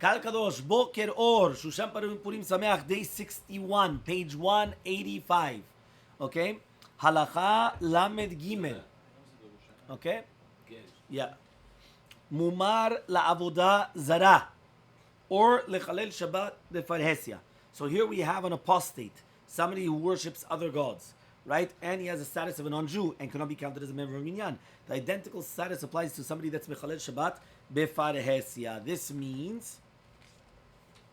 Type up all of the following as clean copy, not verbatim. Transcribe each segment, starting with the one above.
Kal Kadosh, Boker Or, Shushan Purim Sameach, day 61, page 185. Okay? Halacha Lamed Gimel. Okay? Yeah. Mumar la'avodah zara, or lechalel Shabbat befarhesia. So here we have an apostate, somebody who worships other gods, right? And he has a status of a non-Jew and cannot be counted as a member of minyan. The identical status applies to somebody that's mechalel Shabbat befarhesia. This means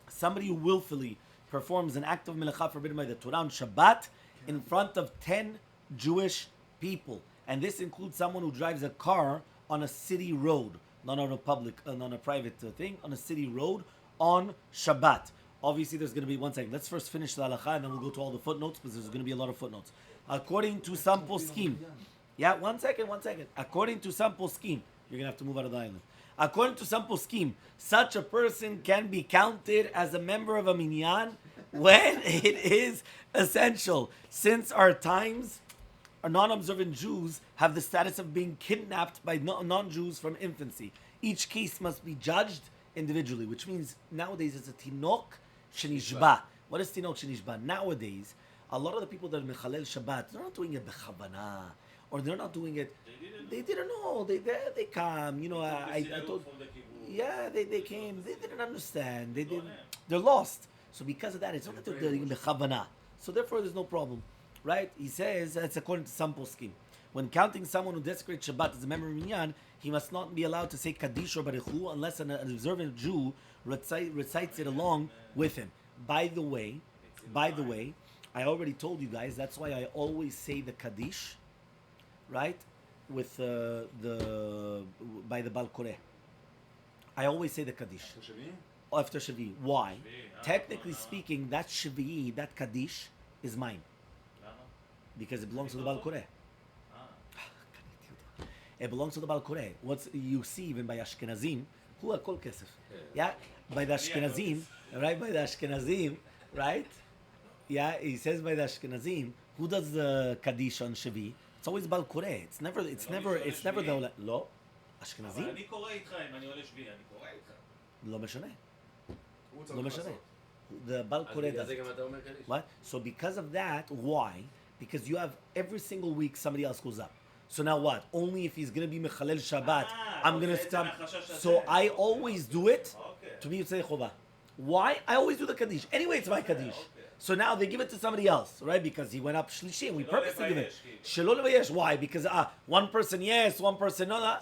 somebody who willfully performs an act of melacha forbidden by the Torah on Shabbat in front of 10 Jewish people. And this includes someone who drives a car on a city road, not on a public, not a private thing, on a city road on Shabbat. Obviously, there's going to be, one second, let's first finish the halacha and then we'll go to all the footnotes because there's going to be a lot of footnotes. According to some poskim, yeah, one second. According to some poskim, you're going to have to move out of the island. According to some poskim, such a person can be counted as a member of a minyan when it is essential. Since our times, our non-observant Jews have the status of being kidnapped by non-Jews from infancy. Each case must be judged individually, which means nowadays it's a tinok shenishba. What is tinok shenishba? Nowadays, a lot of the people that are Mehalel Shabbat, they're not doing it bechavana, or they're not doing it. They didn't know. They come. You know, I told. Yeah, they came. They didn't understand. They're lost. So because of that, it's not that they're doing bechavana. So therefore, there's no problem. Right? He says that's according to some poskim. When counting someone who desecrates Shabbat as a member of minyan, he must not be allowed to say Kaddish or Baruchu unless an observant Jew recites it along with him. By the way, I already told you guys that's why I always say the Kaddish, right? With by the Bal Koreh. I always say the Kaddish after Shavi. Why? Technically speaking, that Shavi, that Kaddish, is mine. Because it belongs to the Bal Koreh. It belongs to the Bal Koreh. What you see even by Ashkenazim, who akol kesef. Yeah, by the Ashkenazim, right? Yeah, he says by the Ashkenazim, who does the Kaddish on Shavi? It's always Bal Koreh. It's never the לא. אשכנזים? אני קורא איתך אם אני עולה שביעי, אני קורא איתך. לא משנה. The Bal Koreh does it. What? So because of that, why? Because you have every single week somebody else goes up. So now what? Only if he's going to be Mehalel Shabbat, I'm going to stop. So I always do it to be Yitzhak Chova. Why? I always do the Kaddish. Anyway, it's my Kaddish. So now they give it to somebody else, right? Because he went up Shlishi and we purposely give it. Shelo levayesh. Why? Because one person yes, one person no.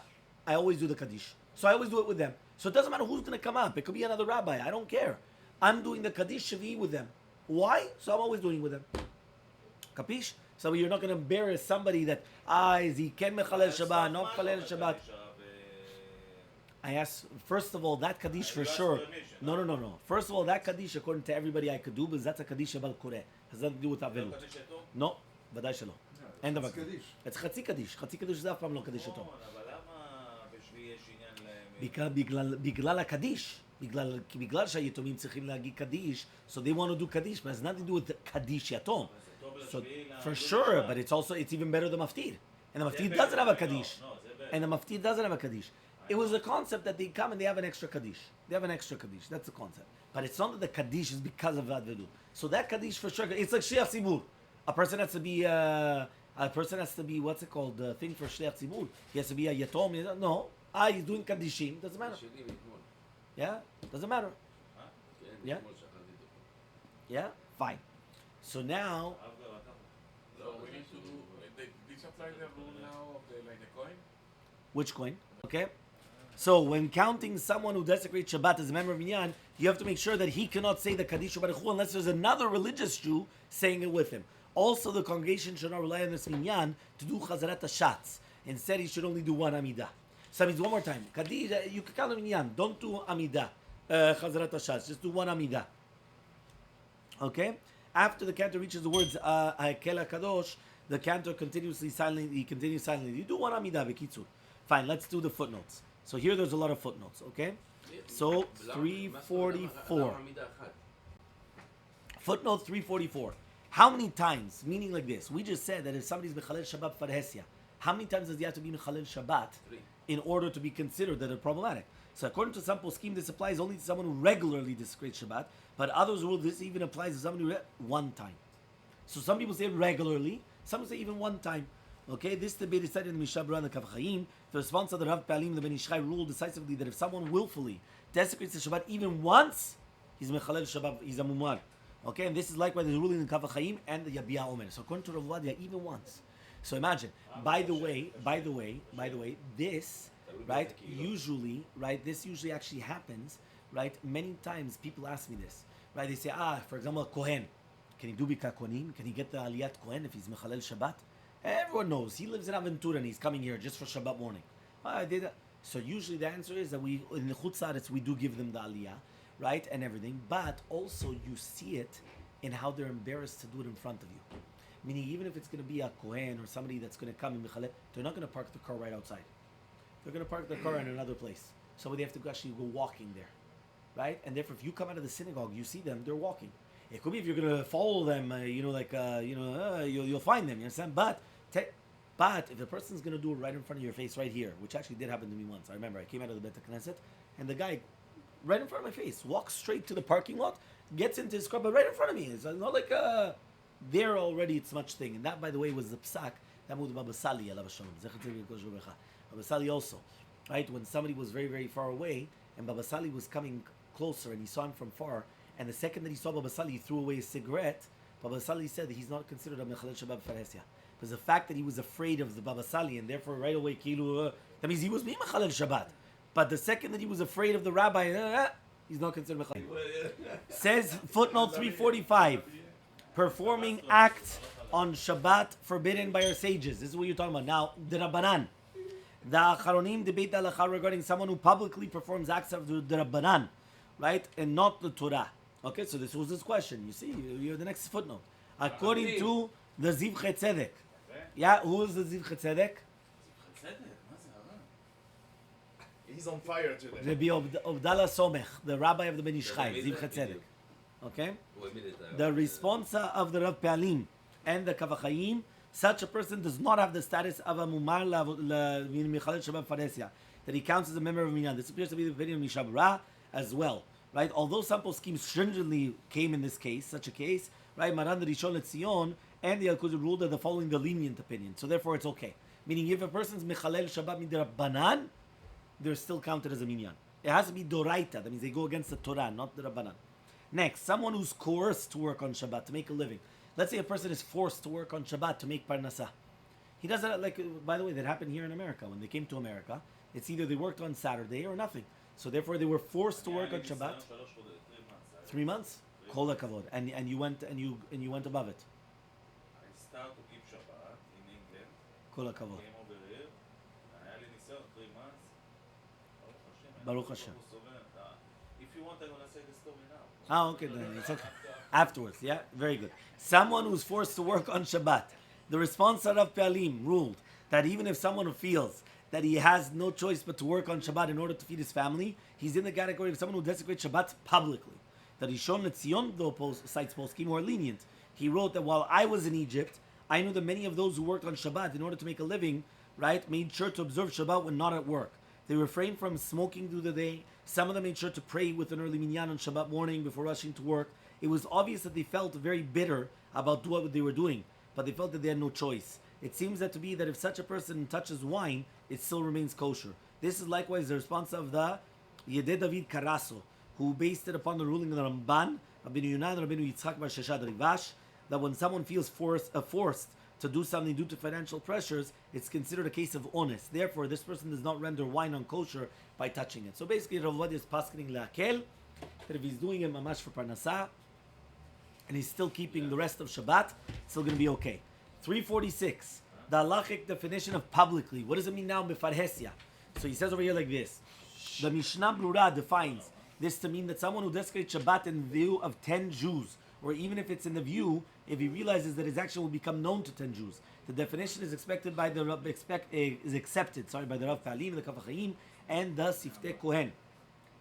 I always do the Kaddish. So I always do it with them. So it doesn't matter who's going to come up. It could be another rabbi. I don't care. I'm doing the Kaddish Shavi with them. Why? So I'm always doing it with them. Capish? So you're not going to embarrass somebody that, is he Ken Mehalel Shabbat, not Mehalel Shabbat. I asked, first of all, that Kaddish for sure. No. First of all, that Kaddish, according to everybody I could do, because that's a Kaddish Bal Koreh. Has nothing to do with Avelut. No, ודאי שלא. אין דבר כזה. זה חצי קדיש. חצי קדיש זה אף פעם לא קדיש אותו. אבל למה בשביעי יש עניין בגלל הקדיש. בגלל שהיתומים צריכים להגיד קדיש, so they want to do קדיש, but it's nothing to do with קדיש יתום. So for sure, but it's even better than maftir. And the maftir doesn't have a kaddish. It was the concept that they come and they have an extra kaddish. That's the concept. But it's not that the kaddish is because of that vedu. So that kaddish for sure, it's like shliach tzibur. A person has to be what's it called? The thing for shliach tzibur. He has to be a yatom. No, he's doing kaddishim. Doesn't matter. Yeah, doesn't matter. Yeah, fine. So now. So we need to do. This apply the rule now of the coin. Which coin? Okay. So when counting someone who desecrates Shabbat as a member of minyan, you have to make sure that he cannot say the Kaddish Baruch Hu unless there's another religious Jew saying it with him. Also, the congregation should not rely on this minyan to do Chazarat Hashatz. Instead, he should only do one Amidah. So that means one more time. Kaddish, you can count the minyan. Don't do Amidah. Chazarat Hashatz. Just do one Amidah. Okay? After the cantor reaches the words Hechal Kadosh, the cantor continues silently. You do one Amidah, Bekitzur. Fine, let's do the footnotes. So here there's a lot of footnotes, okay? So 344. Footnote 344. How many times, meaning like this, we just said that if somebody's Mehalel Shabbat Farhesia, how many times does he have to be Mehalel Shabbat in order to be considered that they're problematic? So according to some poskim, this applies only to someone who regularly desecrates Shabbat, but others rule this even applies to someone who one time. So some people say regularly, some say even one time. Okay, this debate is cited in the Mishnah Berurah and the Kaf Chaim. The response of the Rav Pe'alim, the Ben Ish Chai, ruled decisively that if someone willfully desecrates the Shabbat even once, he's Mehalel Shabbat, he's a Mumar. Okay, and this is likewise the ruling in the Kaf Chaim and the Yabia Omer. So according to Rav Vadia, even once. So imagine, by the way, this, right, usually, right, this usually actually happens, right, many times people ask me this, right, they say, for example, Kohen, can he do Bika Kohanim? Can he get the Aliyat Kohen if he's Mehalel Shabbat? Everyone knows, he lives in Aventura and he's coming here just for Shabbat morning. I did that. So usually the answer is that we, in the Chutz La'aretz, we do give them the Aliyah, right, and everything, but also you see it in how they're embarrassed to do it in front of you. Meaning, even if it's going to be a Kohen or somebody that's going to come in Mechalel, they're not going to park the car right outside. They're going to park the car in another place. So they have to actually go walking there, right? And therefore, if you come out of the synagogue, you see them, they're walking. It could be if you're going to follow them, you'll find them, you understand? But if the person's going to do it right in front of your face, right here, which actually did happen to me once. I remember I came out of the Bet Knesset, and the guy, right in front of my face, walks straight to the parking lot, gets into his car, but right in front of me. It's not like there already it's much thing. And that, by the way, was the psak that moved Baba Sali, alav shalom. Baba Sali also, right? When somebody was very, very far away, and Baba Sali was coming closer, and he saw him from far, and the second that he saw Baba Sali, he threw away his cigarette. Baba Sali said that he's not considered a Mehalel Shabbat Faresya. Because the fact that he was afraid of the Baba Sali, and therefore right away, that means he was being Mehalel Shabbat. But the second that he was afraid of the rabbi, he's not considered Mehalel. Says footnote 345. Performing acts on Shabbat forbidden by our sages. This is what you're talking about. Now, the Rabbanan. The Acharonim debate the halacha regarding someone who publicly performs acts of the Rabbanan, right? And not the Torah. Okay, so this was his question. You see, you're the next footnote. According to the Ziv Chetzedek. Yeah, who is the Ziv Chetzedek? He's on fire today. Rabbi Abdallah Somech, the rabbi of the Ben Ish Chai, Ziv Chetzedek. Okay? The responsa of the Rav Pe'alim and the Kaf Chaim, such a person does not have the status of a Mumar Mehalel Shabbat Faresya, that he counts as a member of minyan. This appears to be the opinion of Mishnah Berurah as well. Right? Although some poskim stringently came in this case, such a case, right? Maran the Rishon LeZion and the Al-Qudr ruled that they're following the lenient opinion. So therefore it's okay. Meaning if a person's Mehalel Shabbat Midrabbanan, they're still counted as a minyan. It has to be Doraita. That means they go against the Torah, not the Rabbanan. Next, someone who's coerced to work on Shabbat to make a living. Let's say a person is forced to work on Shabbat to make parnasah. He does that, like, by the way, that happened here in America. When they came to America, it's either they worked on Saturday or nothing. So therefore they were forced to work on Shabbat. 3 months? Kol hakavod. And you went above it. I started to keep Shabbat in England. Kol hakavod. Came over here. היה לי ניסיון 3 months. Baruch Hashem. If you want, I'm going to say the story now. Okay, then it's okay. Afterwards, yeah? Very good. Someone who's forced to work on Shabbat. The response of Rav Pe'alim ruled that even if someone feels that he has no choice but to work on Shabbat in order to feed his family, he's in the category of someone who desecrates Shabbat publicly. The Rishon LeZion, though, cites poskim more lenient. He wrote that while I was in Egypt, I knew that many of those who worked on Shabbat in order to make a living, right, made sure to observe Shabbat when not at work. They refrained from smoking through the day. Some of them made sure to pray with an early minyan on Shabbat morning before rushing to work. It was obvious that they felt very bitter about what they were doing, but they felt that they had no choice. It seems that to be that if such a person touches wine, it still remains kosher. This is likewise the response of the Yedei David Karaso, who based it upon the ruling of the Ramban, Rabbeinu Yonah and Rabbeinu Yitzchak Bar Sheshad Rivash, that when someone feels forced to do something due to financial pressures, it's considered a case of honest. Therefore, this person does not render wine unkosher by touching it. So basically, Rav Vadia is paskening le'akel, that if he's doing it mamash for parnasah, and he's still keeping the rest of Shabbat, it's still going to be okay. 346, the halachic definition of publicly. What does it mean now, mefarhesia? So he says over here like this. The Mishnah Berurah defines this to mean that someone who desecrates Shabbat in view of 10 Jews, or even if it's in the view, if he realizes that his action will become known to 10 Jews. The definition is accepted by the Rav Pe'alim, the Kaf Chaim, and the Siftei Kohen.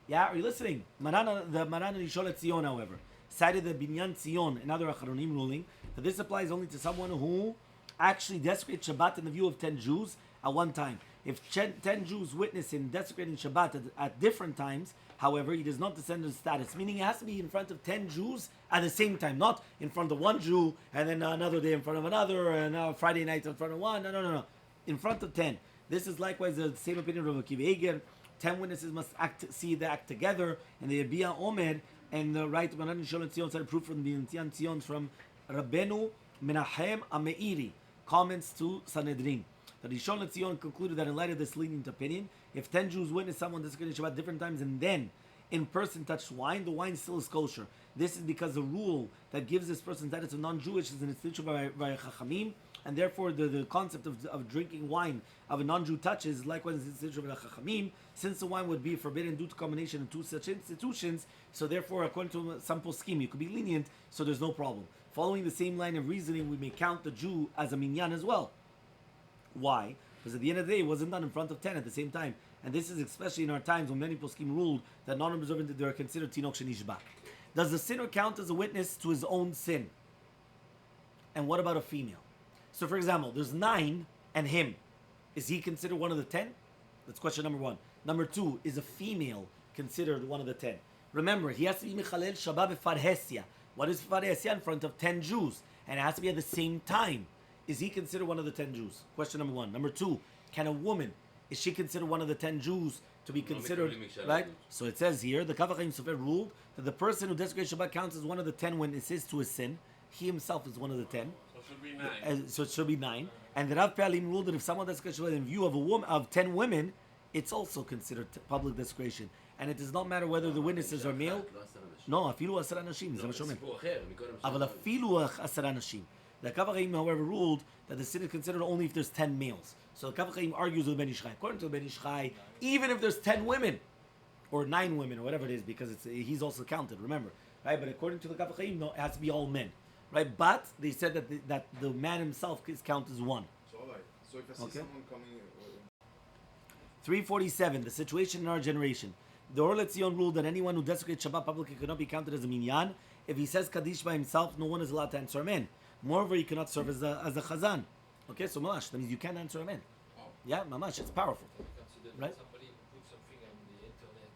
Yeah, are you listening? The Maran Rishon LeZion, however, cited the Binyan Tzion, another Acharonim ruling, that this applies only to someone who actually desecrates Shabbat in the view of 10 Jews at one time. If 10 Jews witness him desecrating Shabbat at different times, however, he does not descend to status, meaning he has to be in front of 10 Jews at the same time, not in front of one Jew and then another day in front of another, and now Friday night in front of one. No. In front of 10. This is likewise the same opinion of Rabbi Eger. 10 witnesses must see the act together, and the Yabia Omer and the right of Manan Shalom Tzion cited proof from the Minyan Tzion from Rabbeinu Menachem Ameiri, comments to Sanhedrin. The Rishon LeZion concluded that in light of this lenient opinion, if 10 Jews witness someone desecrating Shabbat different times and then in person touched wine, the wine still is kosher. This is because the rule that gives this person status of non-Jewish is an institution by Chachamim, and therefore the concept of drinking wine of a non-Jew touches likewise an institution by Chachamim, since the wine would be forbidden due to combination of two such institutions. So therefore, according to some poskim, you could be lenient, so there's no problem. Following the same line of reasoning, we may count the Jew as a minyan as well. Why? Because at the end of the day, it wasn't done in front of 10 at the same time. And this is especially in our times when many poskim ruled that non-observant they are considered tinok shenishba. Does the sinner count as a witness to his own sin? And what about a female? So for example, there's 9 and him. Is he considered one of the 10? That's question number 1. Number 2, is a female considered one of the 10? Remember, he has to be Mehalel Shabbat b'farhesia. What is farhesia? In front of 10 Jews. And it has to be at the same time. Is he considered one of the 10 Jews? Question number 1. Number 2, can a woman, is she considered one of the 10 Jews to be considered, right? So it says here, the Kaf HaChaim Sofer ruled that the person who desecrates Shabbat counts as one of the 10 witnesses to his sin. He himself is one of the 10. So it should be 9. So it should be 9. And the Rav Pe'alim ruled that if someone desecrates Shabbat in view of a woman, of 10 women, it's also considered public desecration. And it does not matter whether the witnesses are male. No, afilu 10 אנשים, זה מה שאומר. אבל אפילו 10 אנשים. The Kaf HaChaim, however, ruled that the sin is considered only if there's 10 males. So the Kaf HaChaim argues with Ben Ish Chai. According to Ben Ish Chai, even if there's 10 women, or 9 women, or whatever it is, because he's also counted, remember. Right? But according to the Kaf HaChaim, no, it has to be all men. Right? But they said that the man himself is counted as one. So, alright. So if I see someone coming... 347, the situation in our generation. The Or Letzion ruled that anyone who desecrates Shabbat publicly could not be counted as a minyan. If he says Kaddish by himself, no one is allowed to answer amen. Moreover, he cannot serve as a chazan. Okay, so mamash, that means you can't answer amen. Oh. Yeah, mamash, it's powerful. Right? Somebody put something on the internet.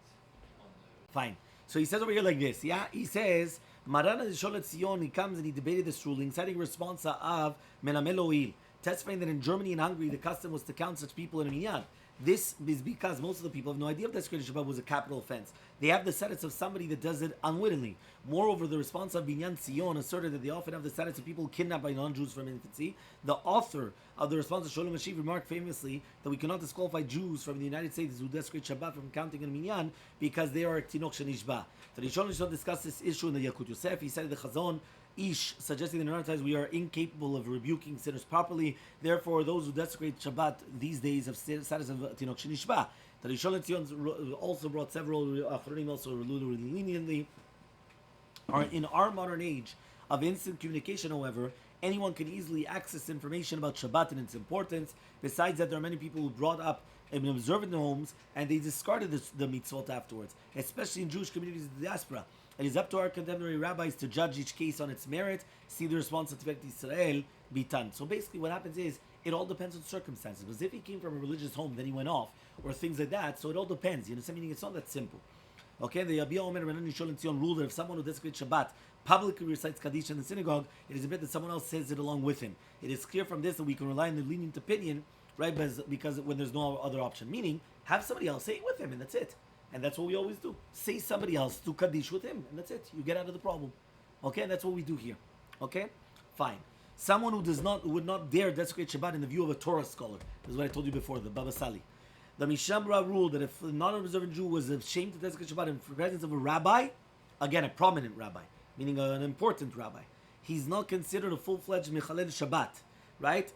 Fine. So he says over here like this. Yeah, he says, Marana de Sholet Zion, he comes and he debated this ruling, citing response of Mehalel Oziel, testifying that in Germany and Hungary the custom was to count such people in a minyan. This is because most of the people have no idea if desecrating Shabbat was a capital offense. They have the status of somebody that does it unwittingly. Moreover, the response of Binyan Sion asserted that they often have the status of people kidnapped by non-Jews from infancy. The author of the response to Shalom Hashiv remarked famously that we cannot disqualify Jews from the United States who desecrate Shabbat from counting in Minyan because they are Tinok Shenishba. The Rishon LeZion discussed this issue in the Yalkut Yosef. He said the Chazon Ish, suggesting that in our times we are incapable of rebuking sinners properly. Therefore, those who desecrate Shabbat these days have status of Tinok Shenishba. The Rishon LeZion also brought several Achronim also really leniently. In our modern age of instant communication, however, anyone can easily access information about Shabbat and its importance. Besides that, there are many people who brought up and observed in their homes and they discarded the mitzvot afterwards, especially in Jewish communities in the diaspora. It is up to our contemporary rabbis to judge each case on its merit. See the response of Tiferet Israel Bitan. So basically what happens is, it all depends on circumstances. Because if he came from a religious home, then he went off, or things like that, so it all depends. You understand? Meaning it's not that simple. Okay, the Yabia Omer and Rishon LeZion ruled that if someone who desecrates Shabbat publicly recites Kaddish in the synagogue, it is a bit that someone else says it along with him. It is clear from this that we can rely on the lenient opinion, right? Because when there's no other option. Meaning, have somebody else say it with him, and that's it. And that's what we always do. Say somebody else do Kaddish with him, and that's it. You get out of the problem. Okay, and that's what we do here. Okay? Fine. Someone who would not dare desecrate Shabbat in the view of a Torah scholar. This is what I told you before, the Baba Sali. The Mishnah ruled that if a non-observant Jew was ashamed to desecrate Shabbat in the presence of a rabbi, again, a prominent rabbi, meaning an important rabbi, he's not considered a full-fledged Mehalel Shabbat, right?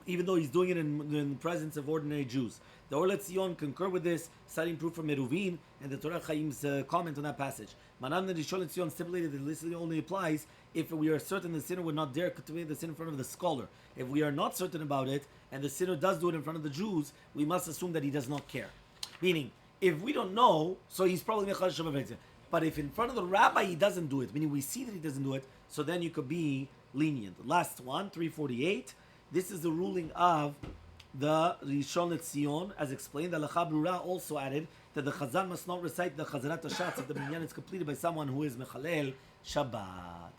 Even though he's doing it in the presence of ordinary Jews. The Or Letzion concur with this, citing proof from Eruvin and the Torah Chaim's comment on that passage. Manan and Rishon LeZion stipulated that this only applies if we are certain the sinner would not dare commit the sin in front of the scholar. If we are not certain about it, and the sinner does do it in front of the Jews, we must assume that he does not care. Meaning, if we don't know, so he's probably Mechal Shabbat. But if in front of the rabbi he doesn't do it, meaning we see that he doesn't do it, so then you could be lenient. Last one, 348. This is the ruling of the Rishon LeZion, as explained. Halacha Brura also added that the Chazan must not recite the Chazarat Hashatz if the minyan is completed by someone who is Mehalel Shabbat.